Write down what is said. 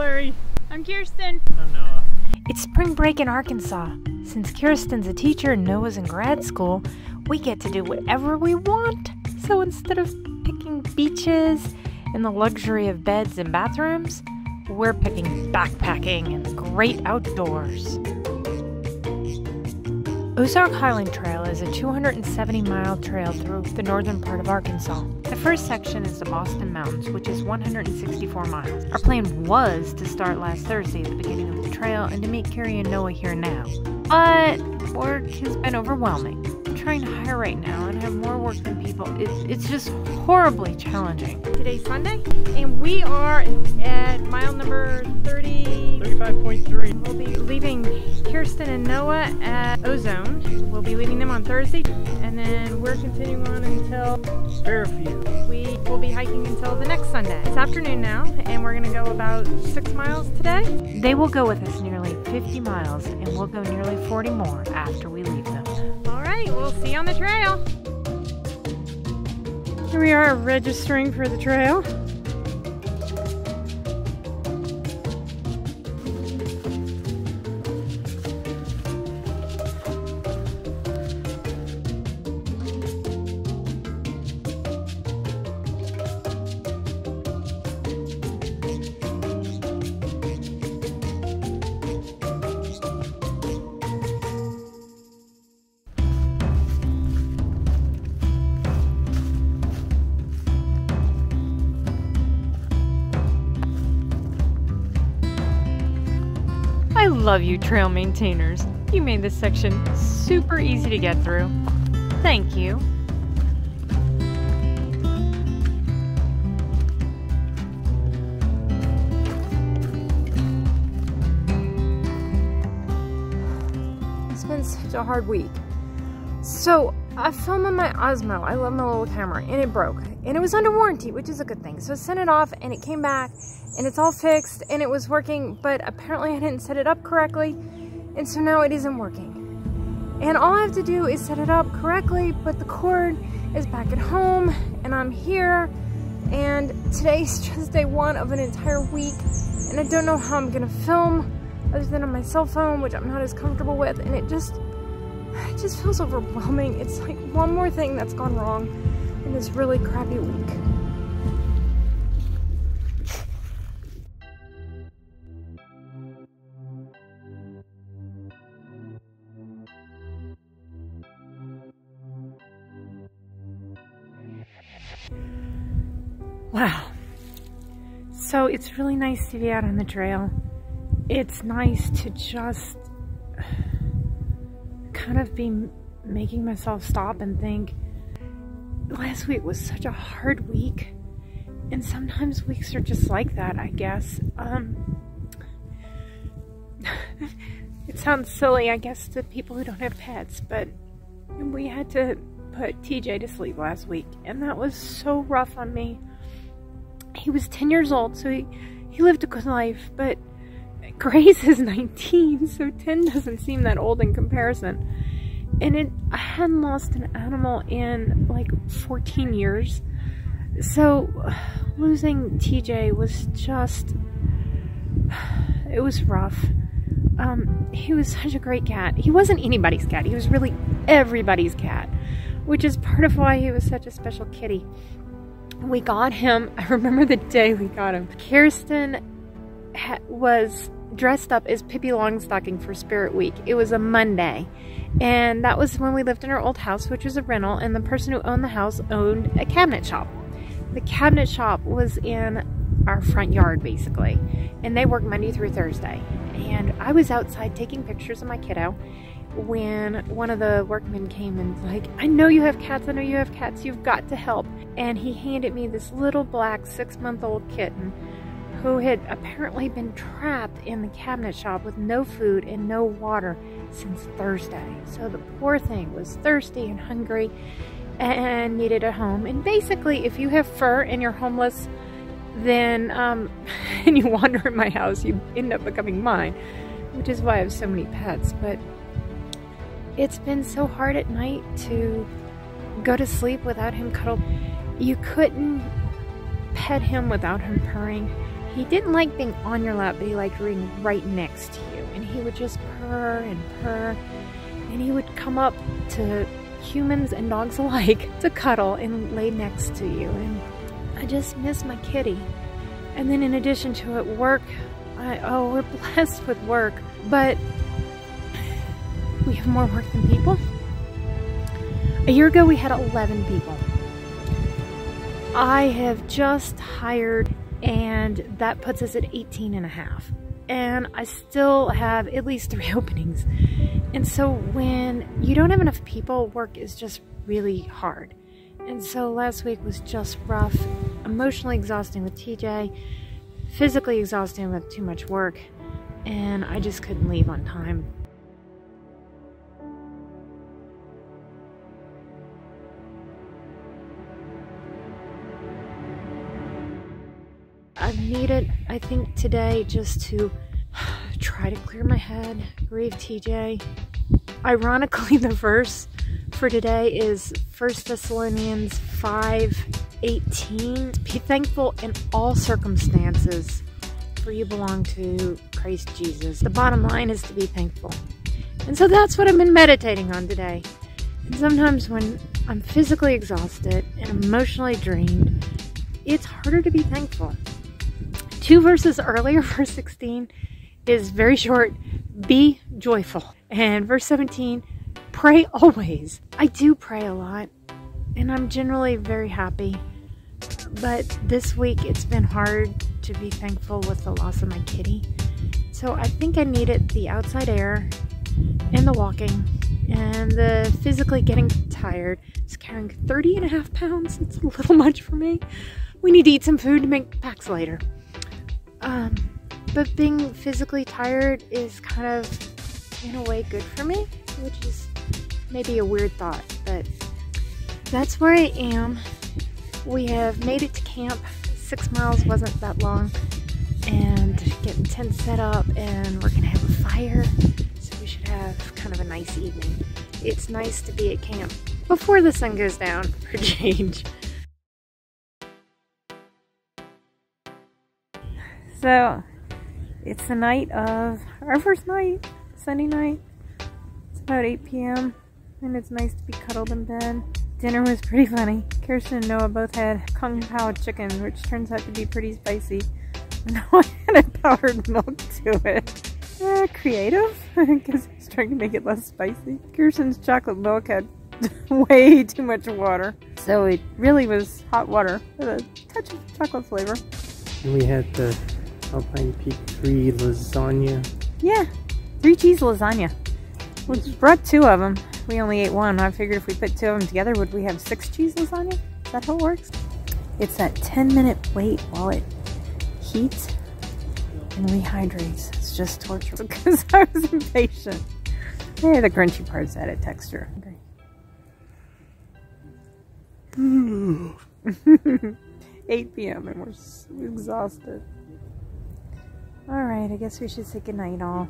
blurry. I'm Kirsten. I'm Noah. It's spring break in Arkansas. Since Kirsten's a teacher and Noah's in grad school, we get to do whatever we want. So instead of picking beaches and the luxury of beds and bathrooms, we're picking backpacking and the great outdoors. Ozark Highlands Trail is a 270-mile trail through the northern part of Arkansas. The first section is the Boston Mountains, which is 164 miles. Our plan was to start last Thursday at the beginning of the trail and to meet Carrie and Noah here now. But work has been overwhelming. I'm trying to hire right now and have more work than people. It's just horribly challenging. Today's Sunday, and we are at mile number 35.3. We'll be leaving Kirsten and Noah at Ozone. We'll be leaving them on Thursday, and then we're continuing on until Fairview. we will be hiking until the next Sunday. It's afternoon now, and we're going to go about 6 miles today. They will go with us nearly 50 miles, and we'll go nearly 40 more after we leave them. All right, we'll see you on the trail. Here we are registering for the trail. I love you, trail maintainers. You made this section super easy to get through. Thank you. It's been such a hard week. So I filmed on my Osmo. I love my little camera, and it broke. And it was under warranty, which is a good thing. So I sent it off, and it came back, and it's all fixed, and it was working, but apparently I didn't set it up correctly, and so now it isn't working. And all I have to do is set it up correctly, but the cord is back at home, and I'm here, and today's just day one of an entire week, and I don't know how I'm gonna film other than on my cell phone, which I'm not as comfortable with, and it just feels overwhelming. It's like one more thing that's gone wrong in this really crappy week. Wow. So it's really nice to be out on the trail. It's nice to just kind of be making myself stop and think. Last week was such a hard week, and sometimes weeks are just like that, I guess. It sounds silly, I guess, to people who don't have pets, but we had to put TJ to sleep last week, and that was so rough on me. He was 10 years old, so he lived a good life, but Grace is 19, so 10 doesn't seem that old in comparison. And I hadn't lost an animal in like 14 years. So losing TJ was just, it was rough. He was such a great cat. He wasn't anybody's cat. He was really everybody's cat, which is part of why he was such a special kitty. We got him, I remember the day we got him. Kirsten was dressed up as Pippi Longstocking for Spirit Week. It was a Monday, and that was when we lived in our old house, which was a rental, and the person who owned the house owned a cabinet shop. The cabinet shop was in our front yard, basically, and they worked Monday through Thursday. And I was outside taking pictures of my kiddo when one of the workmen came and was like, I know you have cats, I know you have cats, you've got to help. And he handed me this little black 6-month-old kitten who had apparently been trapped in the cabinet shop with no food and no water since Thursday. So the poor thing was thirsty and hungry and needed a home. And basically, if you have fur and you're homeless, then and you wander in my house, you end up becoming mine, which is why I have so many pets. But it's been so hard at night to go to sleep without him cuddled. You couldn't pet him without him purring. He didn't like being on your lap, but he liked being right next to you. And he would just purr and purr. And he would come up to humans and dogs alike to cuddle and lay next to you. And I just miss my kitty. And then in addition to it, work. We're blessed with work, but we have more work than people. A year ago, we had 11 people. I have just hired, and that puts us at 18 and a half. And I still have at least 3 openings. And so when you don't have enough people, work is just really hard. And so last week was just rough, emotionally exhausting with TJ, physically exhausting with too much work, and I just couldn't leave on time. I've needed, I think, today just to try to clear my head, grieve TJ. Ironically, the verse for today is 1 Thessalonians 5:18. Be thankful in all circumstances, for you belong to Christ Jesus. The bottom line is to be thankful. And so that's what I've been meditating on today. And sometimes when I'm physically exhausted and emotionally drained, it's harder to be thankful. 2 verses earlier, verse 16, is very short, be joyful. And verse 17, pray always. I do pray a lot, and I'm generally very happy. But this week, it's been hard to be thankful with the loss of my kitty. So I think I needed the outside air and the walking and the physically getting tired. Just carrying 30 and a half pounds. It's a little much for me. We need to eat some food to make packs later. But being physically tired is kind of, in a way, good for me, which is maybe a weird thought, but that's where I am. We have made it to camp. 6 miles wasn't that long, and getting tents set up, and we're gonna have a fire, so we should have kind of a nice evening. It's nice to be at camp before the sun goes down for change. So it's the night of our first night, Sunday night. It's about 8 p.m. and it's nice to be cuddled in bed. Dinner was pretty funny. Kirsten and Noah both had Kung Pao chicken, which turns out to be pretty spicy. Noah added powdered milk to it. Creative, because he's trying to make it less spicy. Kirsten's chocolate milk had way too much water, so it really was hot water with a touch of chocolate flavor. And we had the Alpine Peak 3 lasagna. Yeah, 3 cheese lasagna. We brought 2 of them. We only ate 1. I figured if we put 2 of them together, would we have 6 cheese lasagna? Is that how it works? It's that 10-minute wait while it heats and rehydrates. It's just torture because I was impatient. Hey, the crunchy parts added texture. Okay. 8 p.m. and we're exhausted. Alright, I guess we should say goodnight all.